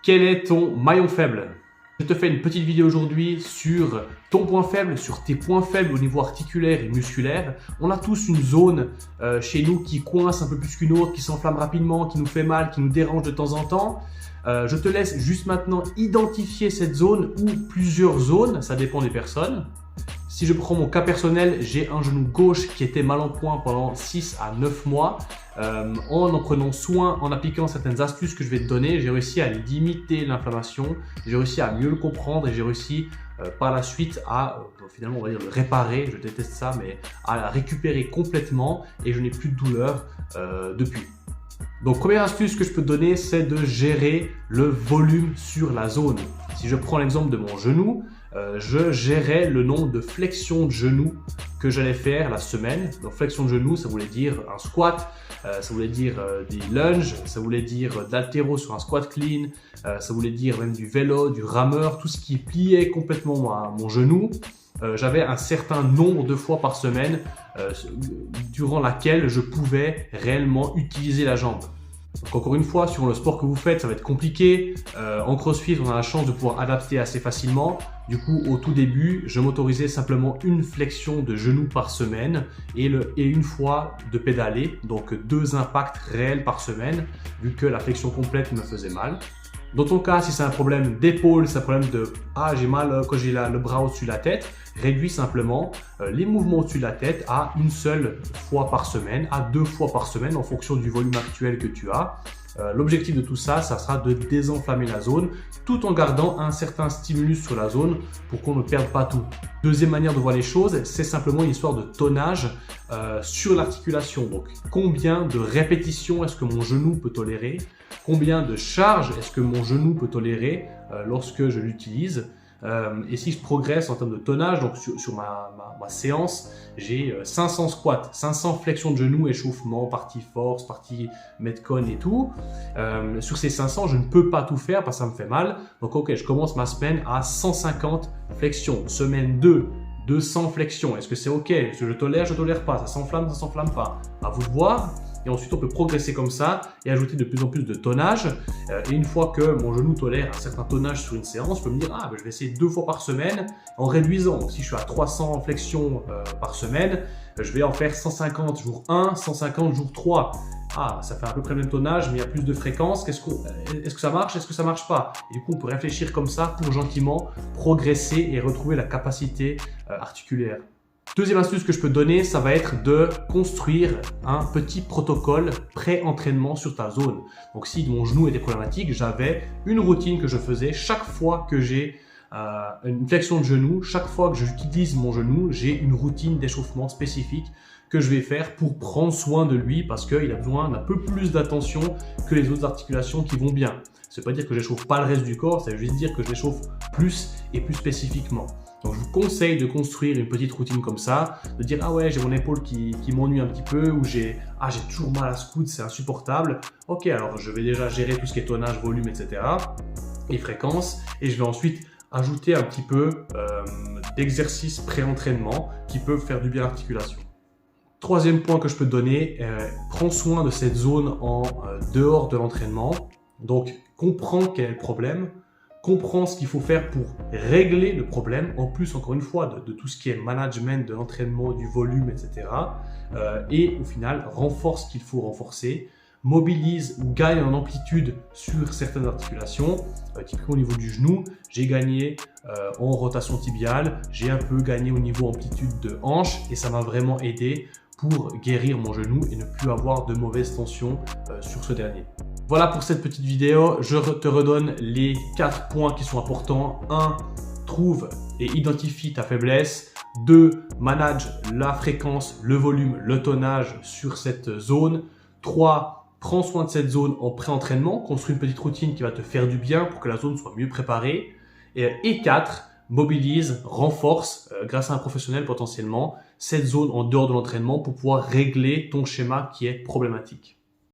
Quel est ton maillon faible? Je te fais une petite vidéo aujourd'hui sur ton point faible, sur tes points faibles au niveau articulaire et musculaire. On a tous une zone chez nous qui coince un peu plus qu'une autre, qui s'enflamme rapidement, qui nous fait mal, qui nous dérange de temps en temps. Je te laisse juste maintenant identifier cette zone ou plusieurs zones, ça dépend des personnes. Si je prends mon cas personnel, j'ai un genou gauche qui était mal en point pendant 6 à 9 mois. En prenant soin, en appliquant certaines astuces que je vais te donner, j'ai réussi à limiter l'inflammation, j'ai réussi à mieux le comprendre et j'ai réussi par la suite à, finalement on va dire le réparer, je déteste ça, mais à la récupérer complètement et je n'ai plus de douleur depuis. Donc première astuce que je peux te donner, c'est de gérer le volume sur la zone. Si je prends l'exemple de mon genou, je gérais le nombre de flexions de genoux que j'allais faire la semaine. Donc flexion de genoux, ça voulait dire un squat, ça voulait dire des lunges, ça voulait dire de l'haltéro sur un squat clean, ça voulait dire même du vélo, du rameur, tout ce qui pliait complètement mon genou. J'avais un certain nombre de fois par semaine durant laquelle je pouvais réellement utiliser la jambe. Donc encore une fois, sur le sport que vous faites, ça va être compliqué. En CrossFit, on a la chance de pouvoir adapter assez facilement. Du coup, au tout début, je m'autorisais simplement une flexion de genou par semaine et une fois de pédaler, donc 2 impacts réels par semaine, vu que la flexion complète me faisait mal. Dans ton cas, si c'est un problème d'épaule, c'est un problème de « ah, j'ai mal quand j'ai le bras au-dessus de la tête », réduis simplement les mouvements au-dessus de la tête à une seule fois par semaine, à 2 fois par semaine en fonction du volume actuel que tu as. L'objectif de tout ça, ça sera de désenflammer la zone tout en gardant un certain stimulus sur la zone pour qu'on ne perde pas tout. Deuxième manière de voir les choses, c'est simplement une histoire de tonnage sur l'articulation. Donc, combien de répétitions est-ce que mon genou peut tolérer? Combien de charges est-ce que mon genou peut tolérer lorsque je l'utilise? Et si je progresse en termes de tonnage, donc sur ma séance, j'ai 500 squats, 500 flexions de genoux, échauffement, partie force, partie metcon et tout. Sur ces 500, je ne peux pas tout faire parce que ça me fait mal. Donc ok, je commence ma semaine à 150 flexions. Semaine 2, 200 flexions. Est-ce que c'est ok? Est-ce que je tolère pas? Ça s'enflamme pas? À vous de voir. Et ensuite, on peut progresser comme ça et ajouter de plus en plus de tonnage. Et une fois que mon genou tolère un certain tonnage sur une séance, je peux me dire, ah, ben, je vais essayer 2 fois par semaine en réduisant. Donc, si je suis à 300 flexions par semaine, je vais en faire 150 jour 1, 150 jour 3. Ah, ça fait à peu près le même tonnage, mais il y a plus de fréquence. Est-ce que ça marche? Est-ce que ça marche pas? Et du coup, on peut réfléchir comme ça pour gentiment progresser et retrouver la capacité articulaire. Deuxième astuce que je peux te donner, ça va être de construire un petit protocole pré-entraînement sur ta zone. Donc si mon genou était problématique, j'avais une routine que je faisais chaque fois que j'ai une flexion de genou, chaque fois que j'utilise mon genou, j'ai une routine d'échauffement spécifique que je vais faire pour prendre soin de lui parce qu'il a besoin d'un peu plus d'attention que les autres articulations qui vont bien. Ça ne veut pas dire que je n'échauffe pas le reste du corps, ça veut juste dire que je l'échauffe plus et plus spécifiquement. Donc je vous conseille de construire une petite routine comme ça, de dire ah ouais j'ai mon épaule qui m'ennuie un petit peu ou j'ai toujours mal à ce coude, c'est insupportable. Ok, alors je vais déjà gérer tout ce qui est tonnage, volume, etc. et fréquence et je vais ensuite ajouter un petit peu d'exercices pré-entraînement qui peuvent faire du bien à l'articulation. Troisième point que je peux te donner, prends soin de cette zone en dehors de l'entraînement. Donc comprends quel est le problème. Comprends ce qu'il faut faire pour régler le problème, en plus encore une fois de tout ce qui est management de l'entraînement, du volume, etc. Et au final, renforce ce qu'il faut renforcer, mobilise ou gagne en amplitude sur certaines articulations. Typiquement au niveau du genou, j'ai gagné en rotation tibiale, j'ai un peu gagné au niveau amplitude de hanche et ça m'a vraiment aidé pour guérir mon genou et ne plus avoir de mauvaise tension sur ce dernier. Voilà pour cette petite vidéo, je te redonne les 4 points qui sont importants. 1. Trouve et identifie ta faiblesse. 2. Manage la fréquence, le volume, le tonnage sur cette zone. 3. Prends soin de cette zone en pré-entraînement. Construis une petite routine qui va te faire du bien pour que la zone soit mieux préparée. Et 4. Mobilise, renforce, grâce à un professionnel potentiellement, cette zone en dehors de l'entraînement pour pouvoir régler ton schéma qui est problématique.